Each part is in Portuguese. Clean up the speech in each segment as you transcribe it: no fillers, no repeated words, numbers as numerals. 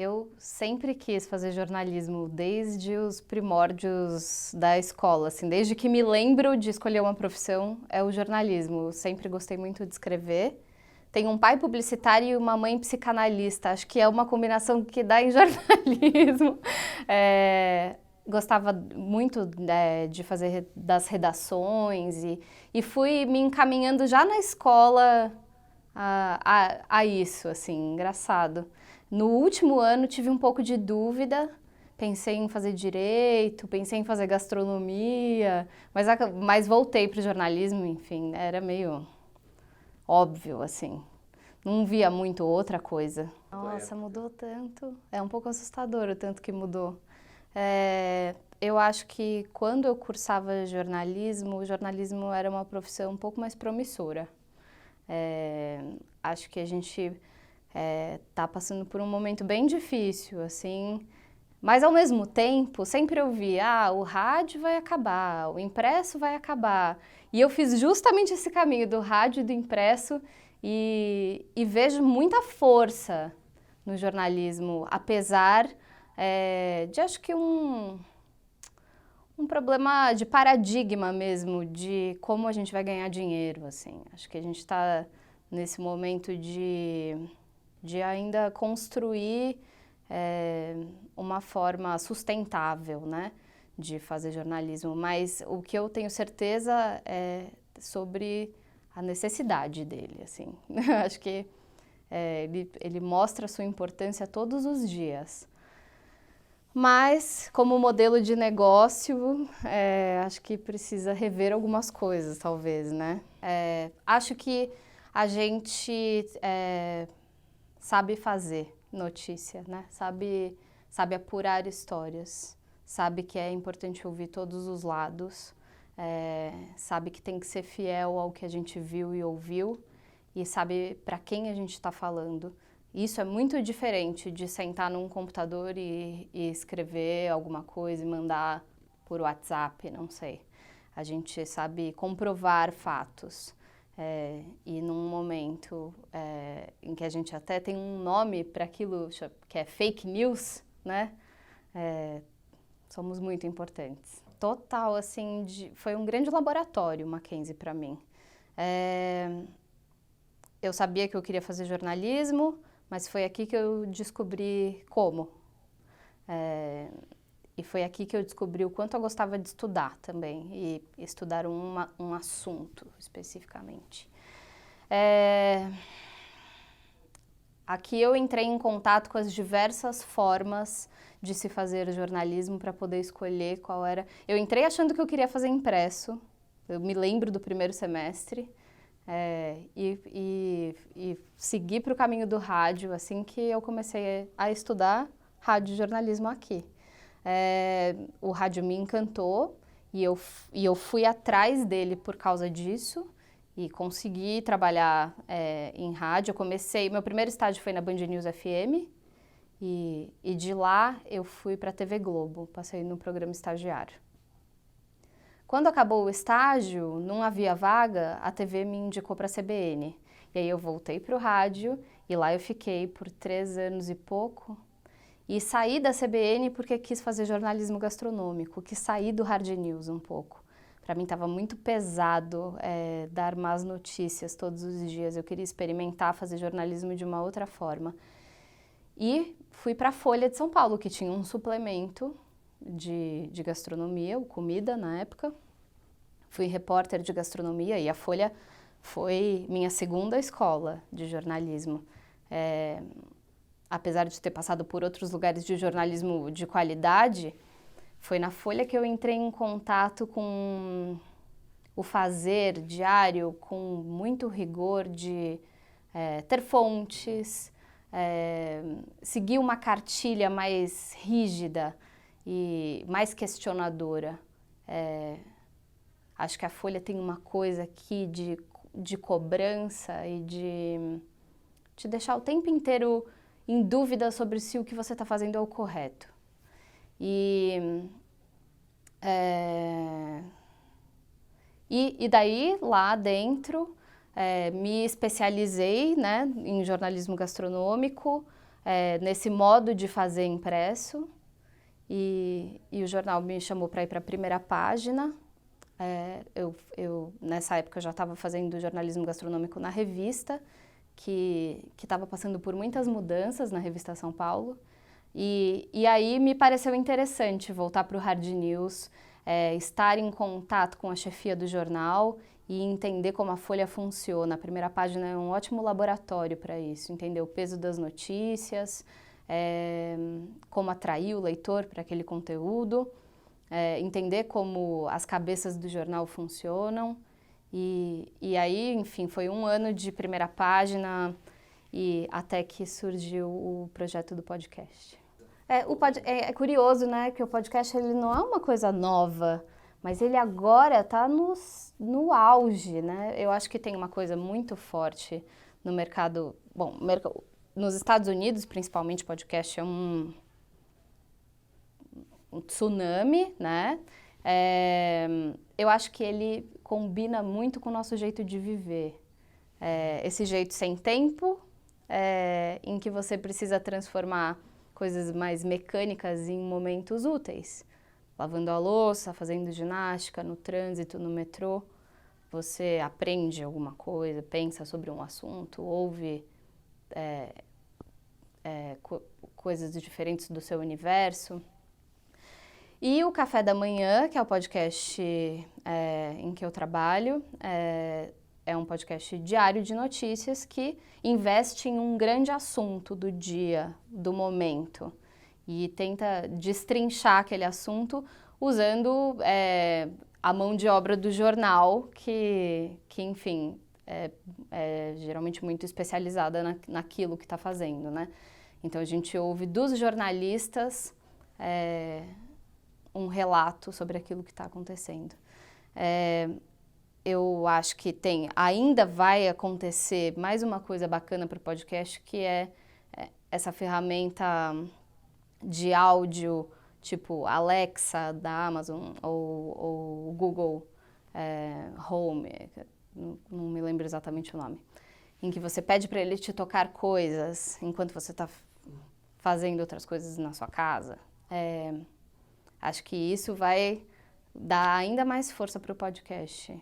Eu sempre quis fazer jornalismo desde os primórdios da escola, assim, desde que me lembro de escolher uma profissão, é o jornalismo. Eu sempre gostei muito de escrever. Tenho um pai publicitário e uma mãe psicanalista, acho que é uma combinação que dá em jornalismo. Gostava muito de fazer das redações e fui me encaminhando já na escola a isso, assim, engraçado. No último ano tive um pouco de dúvida, pensei em fazer direito, pensei em fazer gastronomia, mas voltei para o jornalismo, enfim, era meio óbvio, assim. Não via muito outra coisa. Nossa, mudou tanto. É um pouco assustador o tanto que mudou. Eu acho que quando eu cursava jornalismo, o jornalismo era uma profissão um pouco mais promissora. Acho que a gente tá passando por um momento bem difícil, assim, mas ao mesmo tempo sempre eu via, o rádio vai acabar, o impresso vai acabar. E eu fiz justamente esse caminho do rádio e do impresso e vejo muita força no jornalismo, apesar de acho que um problema de paradigma mesmo, de como a gente vai ganhar dinheiro, assim. Acho que a gente está nesse momento de ainda construir uma forma sustentável, né, de fazer jornalismo. Mas o que eu tenho certeza é sobre a necessidade dele, assim. Acho que ele mostra a sua importância todos os dias. Mas, como modelo de negócio, acho que precisa rever algumas coisas, talvez, né? Acho que a gente sabe fazer notícia, né? Sabe apurar histórias, sabe que é importante ouvir todos os lados, sabe que tem que ser fiel ao que a gente viu e ouviu e sabe para quem a gente está falando. Isso é muito diferente de sentar num computador e escrever alguma coisa e mandar por WhatsApp, não sei. A gente sabe comprovar fatos. E num momento em que a gente até tem um nome para aquilo que é fake news, né? Somos muito importantes. Total, assim, foi um grande laboratório, Mackenzie, para mim. Eu sabia que eu queria fazer jornalismo, mas foi aqui que eu descobri como. E foi aqui que eu descobri o quanto eu gostava de estudar também, e estudar um assunto especificamente. Aqui eu entrei em contato com as diversas formas de se fazer jornalismo para poder escolher qual era. Eu entrei achando que eu queria fazer impresso, eu me lembro do primeiro semestre, e segui para o caminho do rádio assim que eu comecei a estudar rádio e jornalismo aqui. O rádio me encantou e eu fui atrás dele por causa disso e consegui trabalhar em rádio. Eu comecei, meu primeiro estágio foi na Band News FM e de lá eu fui para a TV Globo, passei no programa estagiário. Quando acabou o estágio, não havia vaga, a TV me indicou para a CBN. E aí eu voltei para o rádio e lá eu fiquei por 3 anos e pouco. E saí da CBN porque quis fazer jornalismo gastronômico, quis sair do hard news um pouco. Para mim estava muito pesado dar más notícias todos os dias, eu queria experimentar fazer jornalismo de uma outra forma. E fui para a Folha de São Paulo, que tinha um suplemento de gastronomia, o Comida na época. Fui repórter de gastronomia e a Folha foi minha segunda escola de jornalismo. Apesar de ter passado por outros lugares de jornalismo de qualidade, foi na Folha que eu entrei em contato com o fazer diário, com muito rigor de ter fontes, seguir uma cartilha mais rígida e mais questionadora. Acho que a Folha tem uma coisa aqui de cobrança e de te deixar o tempo inteiro em dúvida sobre se o que você está fazendo é o correto. E daí, lá dentro, me especializei, né, em jornalismo gastronômico, nesse modo de fazer impresso. E o jornal me chamou para ir para a primeira página. Nessa época, eu já estava fazendo jornalismo gastronômico na revista, que estava passando por muitas mudanças na revista São Paulo. E aí me pareceu interessante voltar para o Hard News, estar em contato com a chefia do jornal e entender como a Folha funciona. A primeira página é um ótimo laboratório para isso, entender o peso das notícias, como atrair o leitor para aquele conteúdo, entender como as cabeças do jornal funcionam. E aí, enfim, foi um ano de primeira página e até que surgiu o projeto do podcast. É curioso, né, que o podcast ele não é uma coisa nova, mas ele agora está no auge, né? Eu acho que tem uma coisa muito forte no mercado. Bom, nos Estados Unidos, principalmente, podcast é um tsunami, né? Eu acho que ele combina muito com o nosso jeito de viver. Esse jeito sem tempo, em que você precisa transformar coisas mais mecânicas em momentos úteis. Lavando a louça, fazendo ginástica, no trânsito, no metrô. Você aprende alguma coisa, pensa sobre um assunto, ouve coisas diferentes do seu universo. E o Café da Manhã, que é o podcast em que eu trabalho, é um podcast diário de notícias que investe em um grande assunto do dia, do momento, e tenta destrinchar aquele assunto usando a mão de obra do jornal, que enfim, é geralmente muito especializada naquilo que está fazendo, né? Então a gente ouve dos jornalistas um relato sobre aquilo que está acontecendo. Eu acho que ainda vai acontecer mais uma coisa bacana para o podcast, que é essa ferramenta de áudio, tipo Alexa da Amazon ou Google Home, não me lembro exatamente o nome, em que você pede para ele te tocar coisas enquanto você está fazendo outras coisas na sua casa. Acho que isso vai dar ainda mais força para o podcast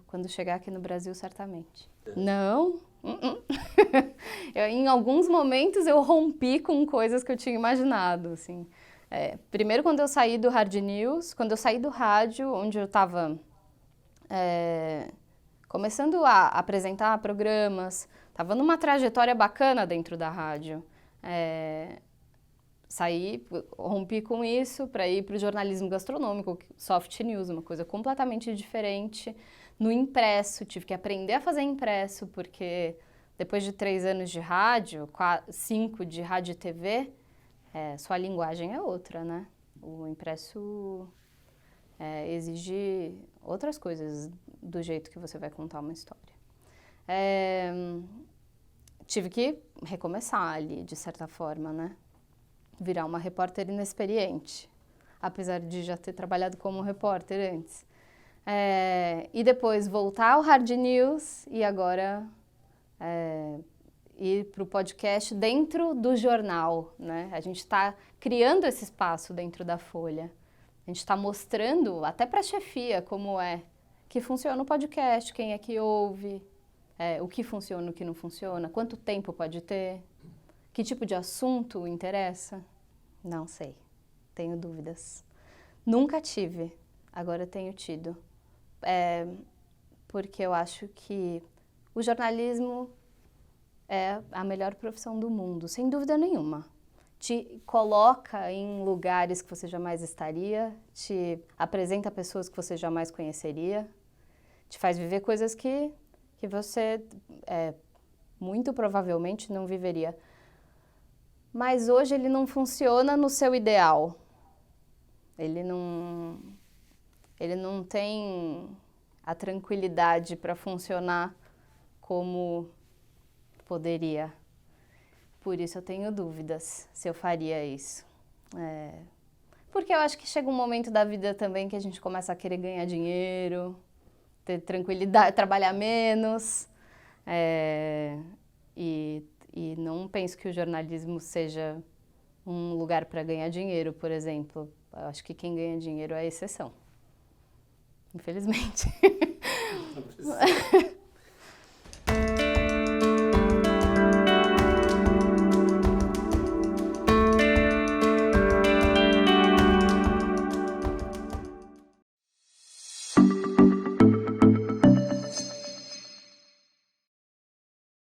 quando chegar aqui no Brasil, certamente. Não. Em alguns momentos eu rompi com coisas que eu tinha imaginado, assim. Primeiro, quando eu saí do Hard News, quando eu saí do rádio, onde eu estava começando a apresentar programas, estava numa trajetória bacana dentro da rádio. Saí, rompi com isso para ir para o jornalismo gastronômico, soft news, uma coisa completamente diferente. No impresso, tive que aprender a fazer impresso, porque depois de 3 anos de rádio, 5 de rádio e TV, sua linguagem é outra, né? O impresso exige outras coisas do jeito que você vai contar uma história. Tive que recomeçar ali, de certa forma, né? Virar uma repórter inexperiente, apesar de já ter trabalhado como repórter antes. E depois voltar ao Hard News e agora ir para o podcast dentro do jornal, né? A gente está criando esse espaço dentro da Folha. A gente está mostrando até para a chefia como que funciona o podcast, quem é que ouve, o que funciona, o que não funciona, quanto tempo pode ter, que tipo de assunto interessa. Não sei, tenho dúvidas. Nunca tive, agora tenho tido. Porque eu acho que o jornalismo é a melhor profissão do mundo, sem dúvida nenhuma. Te coloca em lugares que você jamais estaria, te apresenta pessoas que você jamais conheceria, te faz viver coisas que você muito provavelmente não viveria. Mas hoje ele não funciona no seu ideal. Ele não tem a tranquilidade para funcionar como poderia. Por isso eu tenho dúvidas se eu faria isso. Porque eu acho que chega um momento da vida também que a gente começa a querer ganhar dinheiro, ter tranquilidade, trabalhar menos. E E não penso que o jornalismo seja um lugar para ganhar dinheiro, por exemplo. Eu acho que quem ganha dinheiro é a exceção. Infelizmente.